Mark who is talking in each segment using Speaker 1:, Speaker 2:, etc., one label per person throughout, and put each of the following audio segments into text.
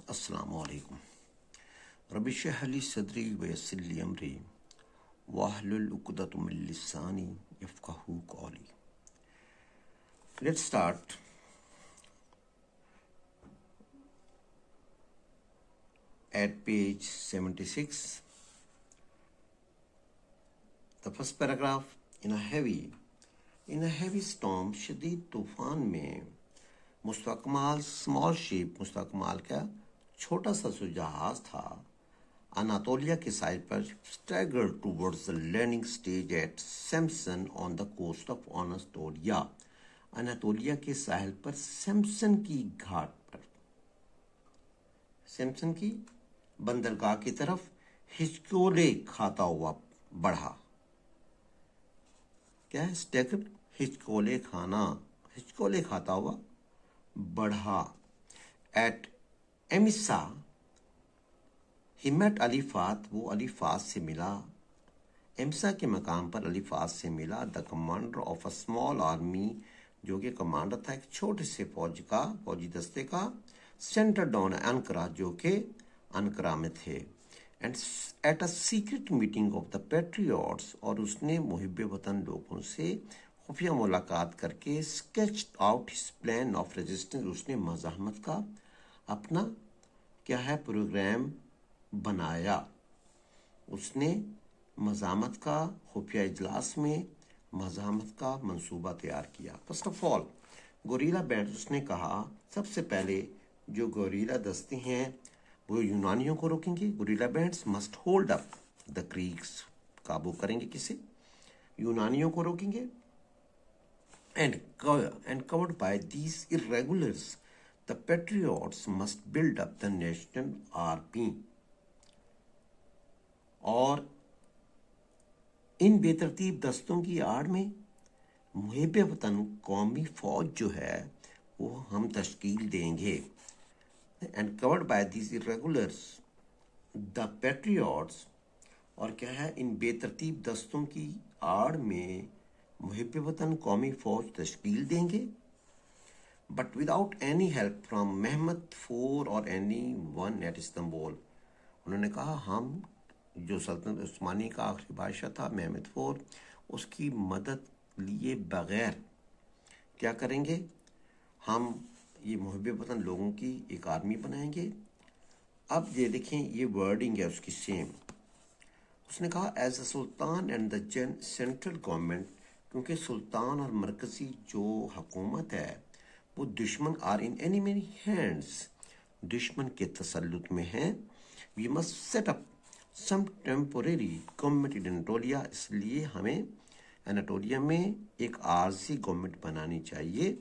Speaker 1: السلام علیکم رب اشرح لی صدری ویسر لی امری واحلل عقدۃ من لسانی یفقہوا قولی. Let's start. At page 76, the first paragraph. In a heavy storm, شدید طوفان میں مستقمال اسمال شپ، مستقمال کا چھوٹا سا جہاز تھا، اناتولیا کے ساحل پر staggered towards the landing stage at Samsun on the coast of Anatolia. Anatolia کے ساحل پر سیمسن کی گھاٹ پر، سیمسن کی بندرگاہ کی طرف ہچکولے کھاتا ہوا بڑھا. کیا ہے اسٹیگر؟ ہچکولے کھاتا ہوا بڑھا. ایٹ ایمسا ہی میٹ الیفات، وہ الیفات سے ملا. ایمسا کے مقام پر الیفات سے ملا. The commander of a small army, جو کہ کمانڈر تھا ایک چھوٹے سے فوجی دستے کا. سینٹرڈ آن انقرہ، جو کہ انقرہ میں تھے. And at a secret meeting of the patriots, اور اس نے محب وطن لوگوں سے خفیہ ملاقات کر کے sketch out his plan of resistance, اس نے مزاحمت کا اپنا کیا ہے پروگرام بنایا. اس نے مزاحمت کا خفیہ اجلاس میں مزاحمت کا منصوبہ تیار کیا. First of all guerrilla band, اس نے کہا سب سے پہلے جو گوریلا دستے ہیں وہ یونانیوں کو روکیں گے. Guerrilla bands must hold up the Greeks, قابو کریں گے کسے؟ یونانیوں کو روکیں گے. And covered by these irregulars the patriots must build up the national army. اور ان بے ترتیب دستوں کی آڑ میں محب وطن قومی فوج جو ہے وہ ہم تشکیل دیں گے. And covered by these irregulars the patriots، اور کیا ہے ان بے ترتیب دستوں کی آڑ میں محب وطن قومی فوج تشکیل دیں گے. But without any help from Muhammad for اور anyone at استنبول. انہوں نے کہا ہم جو سلطنت عثمانی کا آخری بادشاہ تھا محمد فور، اس کی مدد لیے بغیر کیا کریں گے؟ ہم یہ محب وطن لوگوں کی ایک آرمی بنائیں گے. اب یہ دیکھیں یہ ورڈنگ ہے اس کی سیم. اس نے کہا as a Sultan and the central government, کیونکہ سلطان اور مرکزی جو حکومت ہے وہ دشمن آر ان انیمی ہینڈز، دشمن کے تسلط میں ہیں. We must set up some temporary government in Anatolia, اس لیے ہمیں اناٹولیا میں ایک عارضی گورنمنٹ بنانی چاہیے.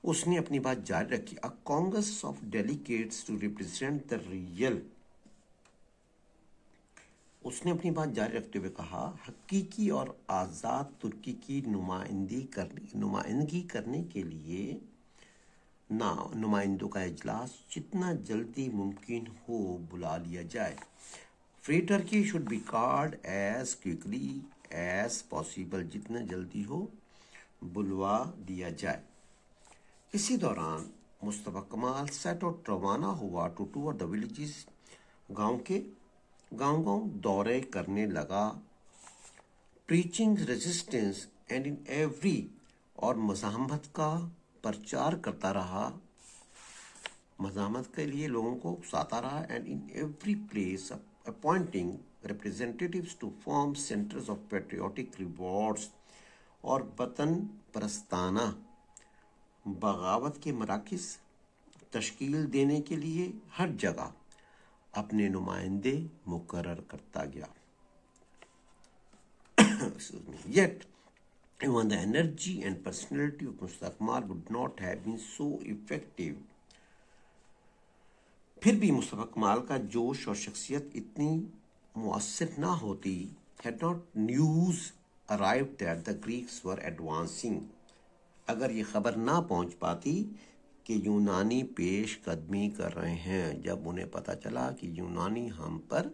Speaker 1: اس نے اپنی بات جاری رکھی. A congress of delegates to represent the real, اس نے اپنی بات جاری رکھتے ہوئے کہا حقیقی اور آزاد ترکی کی نمائندگی کرنے کے لیے نمائندوں کا اجلاس جتنا جلدی ممکن ہو بلا لیا جائے. Free Turkey should be called as quickly as possible, جتنا جلدی ہو بلوا دیا جائے. اسی دوران مصطفیٰ کمال سیٹ آؤٹ روانہ ہوا ٹو ٹور دا ولیجز، گاؤں دورے کرنے لگا. Preaching resistance and in every, اور مزاحمت کا پرچار کرتا رہا، مزاحمت کے لیے لوگوں کو اکساتا رہا. And in every place appointing representatives to form centres of patriotic rewards, اور وطن پرستانہ بغاوت کے مراکز تشکیل دینے کے لیے ہر جگہ اپنے نمائندے مقرر کرتا گیا. Yet even the energy and personality of Mustafa Kemal would not have been so effective. پھر بھی مصطفیٰ کمال کا جوش اور شخصیت اتنی مؤثر نہ ہوتی. Had not news arrived that the Greeks were advancing، اگر یہ خبر نہ پہنچ پاتی کہ یونانی پیش قدمی کر رہے ہیں. جب انہیں پتہ چلا کہ یونانی ہم پر،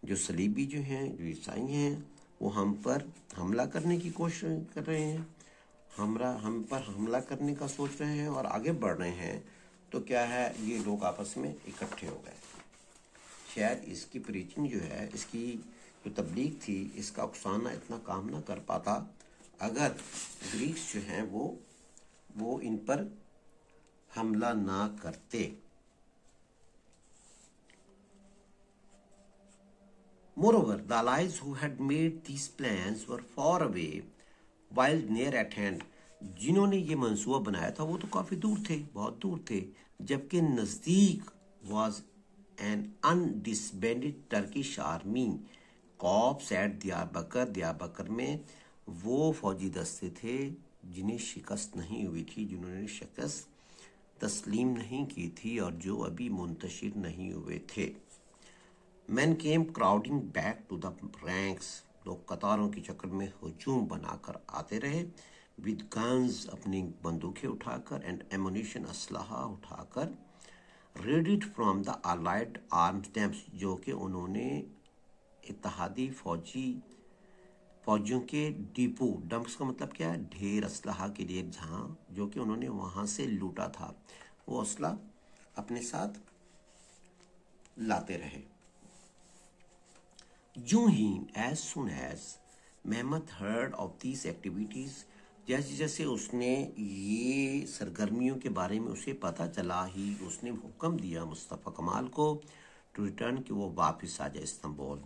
Speaker 1: جو صلیبی جو ہیں، جو عیسائی ہیں، وہ ہم پر حملہ کرنے کی کوشش کر رہے ہیں، ہم پر حملہ کرنے کا سوچ رہے ہیں اور آگے بڑھ رہے ہیں، تو کیا ہے یہ لوگ آپس میں اکٹھے ہو گئے. شاید اس کی پریچنگ جو ہے، اس کی جو تبلیغ تھی، اس کا اکسانا اتنا کام نہ کر پاتا اگر گریکس جو ہیں وہ ان پر حملہ نہ کرتے. Moreover, the allies who had made these plans were far away while near at hand. جنہوں نے یہ منصوبہ بنایا تھا وہ تو کافی دور تھے، بہت دور تھے، جبکہ نزدیک was an undisbanded Turkish army. Corps at دیابکر، دیابکر میں وہ فوجی دستے تھے جنہیں شکست نہیں ہوئی تھی، جنہوں نے شکست تسلیم نہیں کی تھی اور جو ابھی منتشر نہیں ہوئے تھے. Men came crowding back to the ranks. لوگ قطاروں کی شکل میں ہجوم بنا کر آتے رہے. with guns، اپنی بندوقیں اٹھا کر، and ammunition، اسلحہ اٹھا کر. raided from the allied arms camps، جو کہ انہوں نے اتحادی فوجیوں کے ڈیپو، ڈمپس کا مطلب کیا ہے، ڈھیر اسلحہ کے لیے جہاں، جو کہ انہوں نے وہاں سے لوٹا تھا، وہ اسلحہ اپنے ساتھ لاتے رہے. یوں ہی as soon as Muhammad heard of these activities، جیسے جیسے اس نے یہ سرگرمیوں کے بارے میں اسے پتہ چلا ہی اس نے حکم دیا مصطفیٰ کمال کو ٹو ریٹرن، کہ وہ واپس آ جائے استنبول.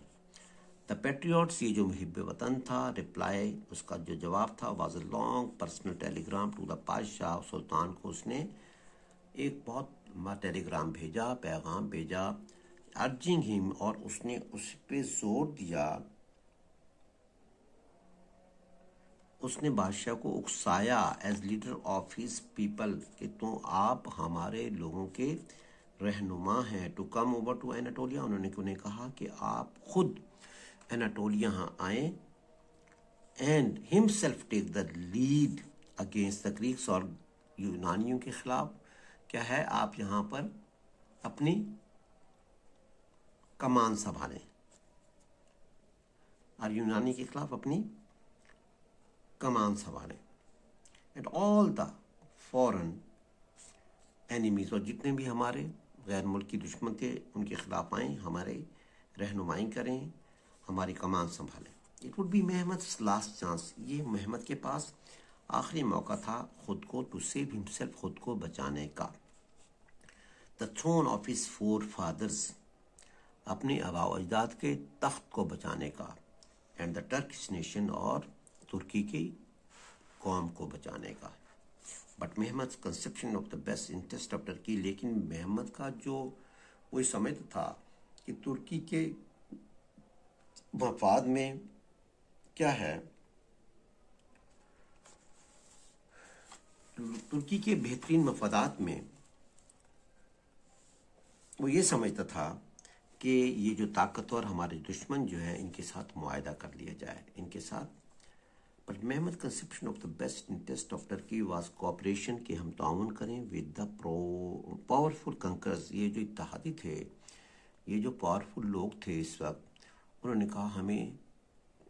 Speaker 1: دا پیٹریوٹس، یہ جو محب وطن تھا، رپلائی، اس کا جو جواب تھا، was a long personal telegram to the بادشاہ، سلطان کو اس نے ایک بہت ٹیلی گرام بھیجا، پیغام بھیجا، ارجنگ ہم، اور اس نے اس پہ زور دیا، اس نے بادشاہ کو اکسایا as leader of his people, کہ تو آپ ہمارے لوگوں کے رہنما ہیں، to come over to Anatolia, انہوں نے انہیں کہا کہ آپ خود ایناٹولیا آئیں، اینڈ ہم self take the lead against the Greeks, اور یونانیوں کے خلاف کیا ہے، آپ یہاں پر اپنی کمان سنبھالیں، اور یونانی کے خلاف اپنی کمان سنبھالیں. And all the foreign enemies, اور جتنے بھی ہمارے غیر ملکی دشمن تھے ان کے خلاف آئیں، ہمارے رہنمائی کریں، ہماری کمان سنبھالیں. It would be Muhammad's last chance, یہ محمد کے پاس آخری موقع تھا خود کو ٹو سیو ہمسیلف، خود کو بچانے کا. The throne of his forefathers, اپنے آباء و اجداد کے تخت کو بچانے کا. اینڈ دا ٹرکش نیشن، اور ترکی کی قوم کو بچانے کا. But Muhammad conception of the best interest of Turkey, لیکن محمد کا جو وہ سمجھتا تھا کہ ترکی کے مفاد میں کیا ہے، ترکی کے بہترین مفادات میں وہ یہ سمجھتا تھا کہ یہ جو طاقتور ہمارے دشمن جو ہیں ان کے ساتھ معاہدہ کر لیا جائے، ان کے ساتھ. But Muhammad conception of the best interest of Turkey was cooperation, کہ ہم تعاون کریں ود دا پاورفل کنکرز، یہ جو اتحادی تھے، یہ جو پاورفل لوگ تھے اس وقت، انہوں نے کہا ہمیں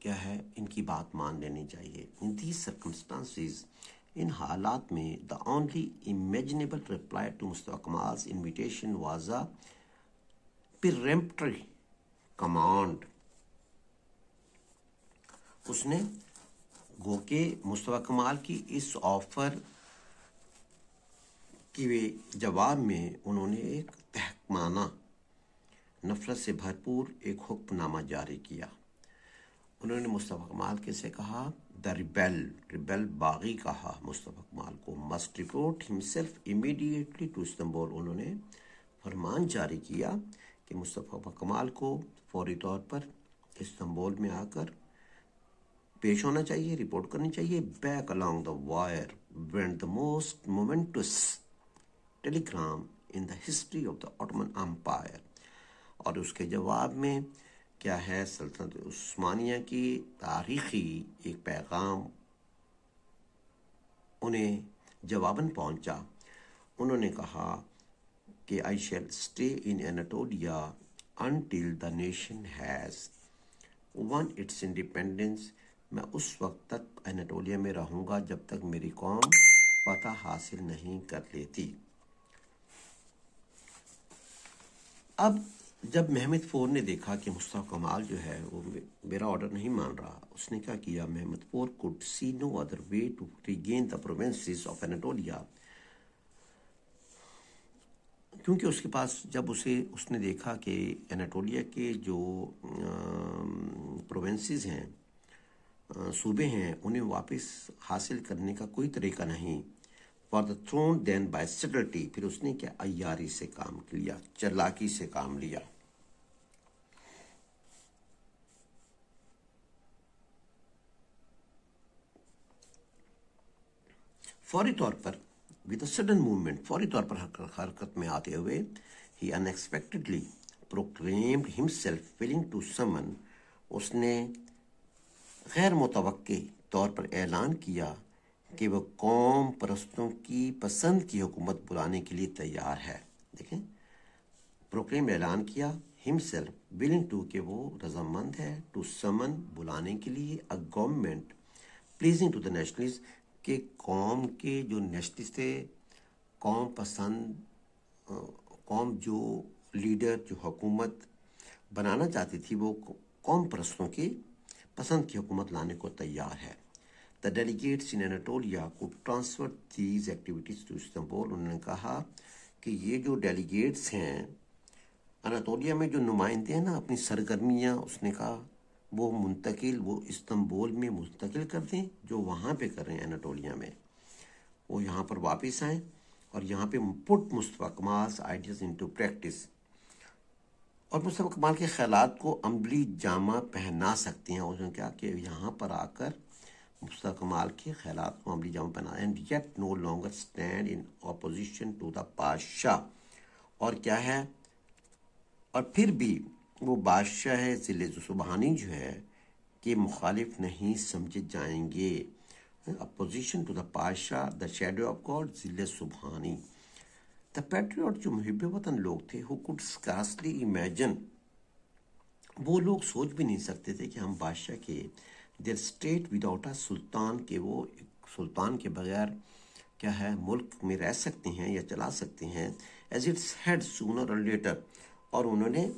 Speaker 1: کیا ہے، ان کی بات مان لینی چاہیے. ان دیز سرکمسٹانسز، ان حالات میں، the only imaginable reply to Mustafa Kemal's invitation was a peremptory command. اس نے گو کہ مصطفیٰ کمال کی اس آفر کے جواب میں انہوں نے ایک تحکمانہ، نفرت سے بھرپور ایک حکم نامہ جاری کیا. انہوں نے مصطفیٰ کمال کے سے کہا، دا ریبل باغی کہا مصطفیٰ کمال کو، must report himself immediately to Istanbul. انہوں نے فرمان جاری کیا کہ مصطفیٰ کمال کو فوری طور پر استنبول میں آ کر پیش ہونا چاہیے، رپورٹ کرنی چاہیے. Back along the wire went the most momentous telegram in the history of the Ottoman Empire. اور اس کے جواب میں کیا ہے، سلطنت عثمانیہ کی تاریخی ایک پیغام انہیں جواباً پہنچا. انہوں نے کہا کہ I shall stay in Anatolia until the nation has won its independence. میں اس وقت تک اناٹولیا میں رہوں گا جب تک میری قوم فتح حاصل نہیں کر لیتی. اب جب محمد فور نے دیکھا کہ مصطفیٰ کمال جو ہے وہ میرا آرڈر نہیں مان رہا، اس نے کیا کیا، محمد four could see no other way to regain the provinces of Anatolia، کیونکہ اس کے پاس جب اس نے دیکھا کہ اناٹولیا کے جو پروونسز ہیں، صوبے ہیں، انہیں واپس حاصل کرنے کا کوئی طریقہ نہیں، for the throne then by stealth, پھر اس نے کیا، عیاری سے کام لیا، چلاکی سے کام لیا۔ فوری طور پر with a sudden movement، فوری طور پر حرکت میں آتے ہوئے، he unexpectedly proclaimed himself willing to summon، اس نے غیر متوقع طور پر اعلان کیا کہ وہ قوم پرستوں کی پسند کی حکومت بلانے کے لیے تیار ہے۔ دیکھیں، پروکلیم اعلان کیا، himself willing to کہ وہ رضامند ہے، to summon بلانے کے لیے، a government pleasing to the nationalists کہ قوم کے جو نیشنلسٹ تھے، قوم پسند، قوم جو لیڈر جو حکومت بنانا چاہتی تھی وہ قوم پرستوں کی پسند کی حکومت لانے کو تیار ہے۔ The delegates in Anatolia could transfer these activities to Istanbul، انہوں نے کہا کہ یہ جو ڈیلیگیٹس ہیں اناطولیہ میں، جو نمائندے ہیں نا، اپنی سرگرمیاں، اس نے کہا وہ استنبول میں منتقل کر دیں، جو وہاں پہ کر رہے ہیں اناطولیہ میں، وہ یہاں پر واپس آئیں اور یہاں پہ پٹ مصطفیٰ کمال آئیڈیاز انٹو پریکٹس، اور مصطفیٰ کمال کے خیالات کو عملی جامہ پہنا سکتے ہیں۔ انہوں نے کہا کہ یہاں پر آ کر مصطفیٰ کمال کے خیالات کو عملی جامہ پہنا، and yet no longer stand in opposition to the بادشاہ، اور کیا ہے، اور پھر بھی وہ بادشاہ ذل سبحانی جو ہے کہ مخالف نہیں سمجھے جائیں گے۔ اپوزیشن ٹو دا بادشاہ، دا شیڈو آف گاڈ، ذل سبحانی۔ دا پیٹریوٹ جو محب وطن لوگ تھے، who could scarcely imagine، وہ لوگ سوچ بھی نہیں سکتے تھے کہ ہم بادشاہ کے their state without a سلطان، کہ وہ سلطان کے بغیر کیا ہے ملک میں رہ سکتے ہیں یا چلا سکتے ہیں، as its head sooner or later، اور انہوں نے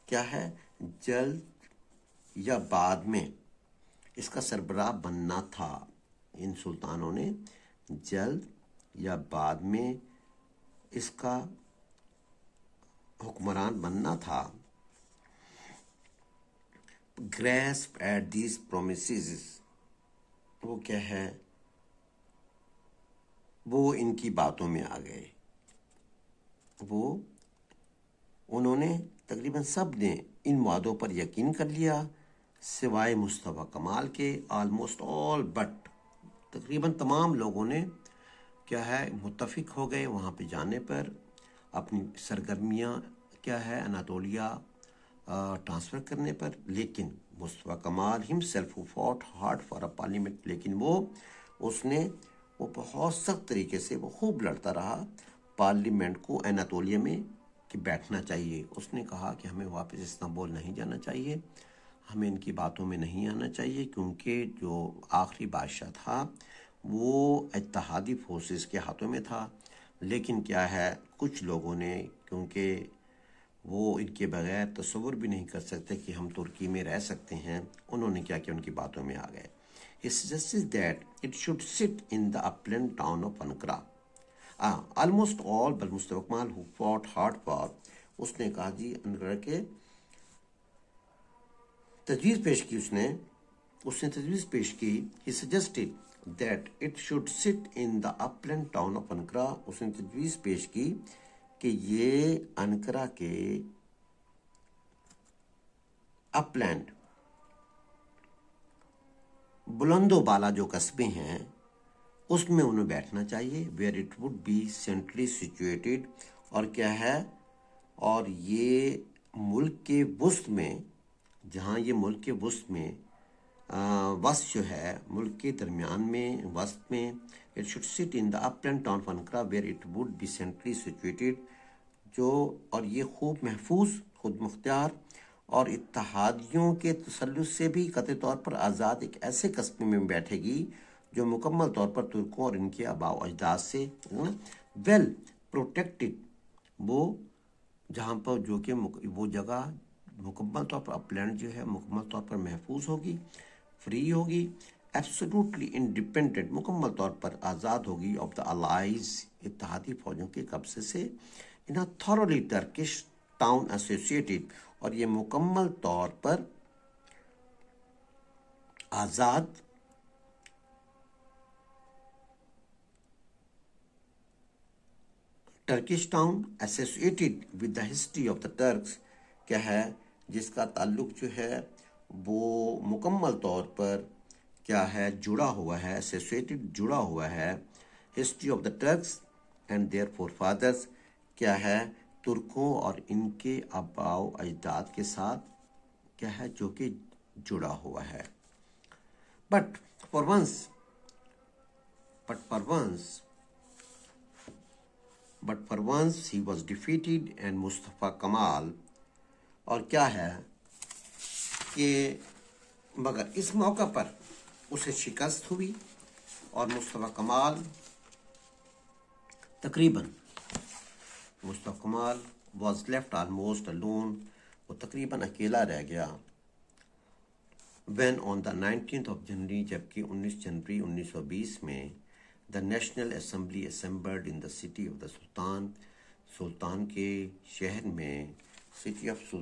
Speaker 1: کیا ہے جلد یا بعد میں اس کا سربراہ بننا تھا۔ ان سلطانوں نے جلد یا بعد میں اس کا حکمران بننا تھا۔ grasp at these promises، وہ کیا ہے، وہ ان کی باتوں میں آ گئے، وہ انہوں نے تقریباً سب نے ان وعدوں پر یقین کر لیا سوائے مصطفیٰ کمال کے، آلموسٹ آل بٹ، تقریباً تمام لوگوں نے کیا ہے متفق ہو گئے وہاں پہ جانے پر، اپنی سرگرمیاں کیا ہے اناطولیہ ٹرانسفر کرنے پر، لیکن مصطفیٰ کمال himself who fought hard for a parliament، لیکن وہ بہت سخت طریقے سے وہ خوب لڑتا رہا پارلیمنٹ کو اناطولیہ میں کہ بیٹھنا چاہیے۔ اس نے کہا کہ ہمیں واپس استنبول نہیں جانا چاہیے، ہمیں ان کی باتوں میں نہیں آنا چاہیے، کیونکہ جو آخری بادشاہ تھا وہ اتحادی فورسز کے ہاتھوں میں تھا، لیکن کیا ہے کچھ لوگوں نے، کیونکہ وہ ان کے بغیر تصور بھی نہیں کر سکتے کہ ہم ترکی میں رہ سکتے ہیں، انہوں نے کیا کہ ان کی باتوں میں آ گئے۔ He suggested that it should sit in the upland town of Ankara۔ almost all but Mustafa Kamal who fought hard for، اس نے کہا جی انکرا کے تجویز پیش کی، اس نے تجویز پیش کی، he suggested that it should sit in the upland town of Ankara، اس نے تجویز پیش کی کہ یہ انکرا کے اپلینڈ، بلند و بالا جو قصبے ہیں اس میں انہیں بیٹھنا چاہیے، where it would be centrally situated، اور کیا ہے، اور یہ ملک کے وسط میں، جہاں یہ ملک کے وسط میں وسط جو ہے ملک کے درمیان میں وسط میں، it should sit in the upland town of Ankara where it would be centrally situated، جو اور یہ خوب محفوظ، خود مختار اور اتحادیوں کے تسلط سے بھی قطعی طور پر آزاد ایک ایسے قصبے میں بیٹھے گی جو مکمل طور پر ترکوں اور ان کے آباء و اجداد سے ویل پروٹیکٹڈ، وہ جہاں پر جو کہ وہ جگہ مکمل طور پر اپلینڈ جو ہے مکمل طور پر محفوظ ہوگی، فری ہوگی، ایبسولوٹلی انڈیپینڈنٹ، مکمل طور پر آزاد ہوگی آف دا الائز، اتحادی فوجوں کے قبضے سے، in thoroughly Turkish town associated, اور یہ مکمل طور پر آزاد Turkish town associated with the history of the Turks, کیا ہے جس کا تعلق جو ہے وہ مکمل طور پر کیا ہے جڑا ہوا ہے، ایسوسیٹڈ جڑا ہوا ہے history of the Turks and their forefathers, کیا ہے ترکوں اور ان کے آباء و اجداد کے ساتھ کیا ہے جو کہ جڑا ہوا ہے. But for once he was defeated and Mustafa Kemal, اور کیا ہے کہ مگر اس موقع پر اسے شکست ہوئی اور مصطفیٰ کمال واز لیفٹ آلموسٹ alone، وہ تقریباً اکیلا رہ گیا. when on the 19th of January، جبکہ 19 جنوری 1920 میں the National Assembly assembled in the city of the سلطان کے شہر میں، سٹی آف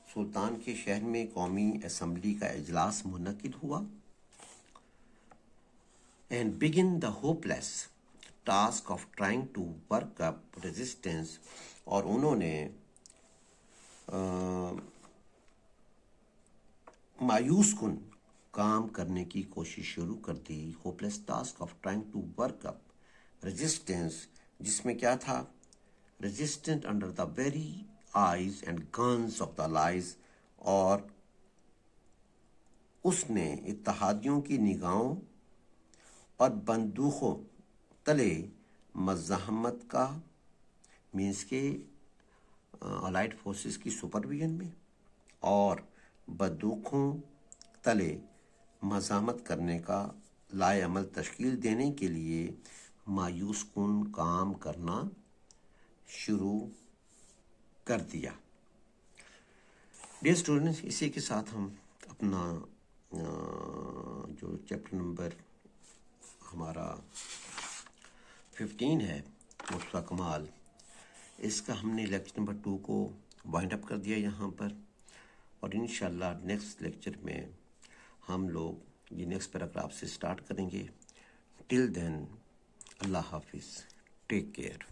Speaker 1: سلطان کے شہر میں قومی اسمبلی کا اجلاس منعقد ہوا. and begin the hopeless task of trying to work up resistance، اور انہوں نے مایوس کن کام کرنے کی کوشش شروع کر دی. Hopeless task of trying to work up resistance, جس میں کیا تھا resistant under the very eyes and guns of the allies, اور اس نے اتحادیوں کی نگاہوں اور بندوقوں تلے مزاحمت کا، مینس کے الائڈ فورسز کی سپرویژن میں اور بندوقوں تلے مزاحمت کرنے کا لائے عمل تشکیل دینے کے لیے مایوس کن کام کرنا شروع کر دیا. ڈیئر اسٹوڈنٹس، اسی کے ساتھ ہم اپنا جو چیپٹر نمبر ہمارا 15 ہے مصطفیٰ کمال، اس کا ہم نے لیکچر نمبر 2 کو وائنڈ اپ کر دیا یہاں پر، اور انشاءاللہ نیکسٹ لیکچر میں ہم لوگ یہ نیکسٹ پیراگراف سے سٹارٹ کریں گے. ٹل دین اللہ حافظ، ٹیک کیئر.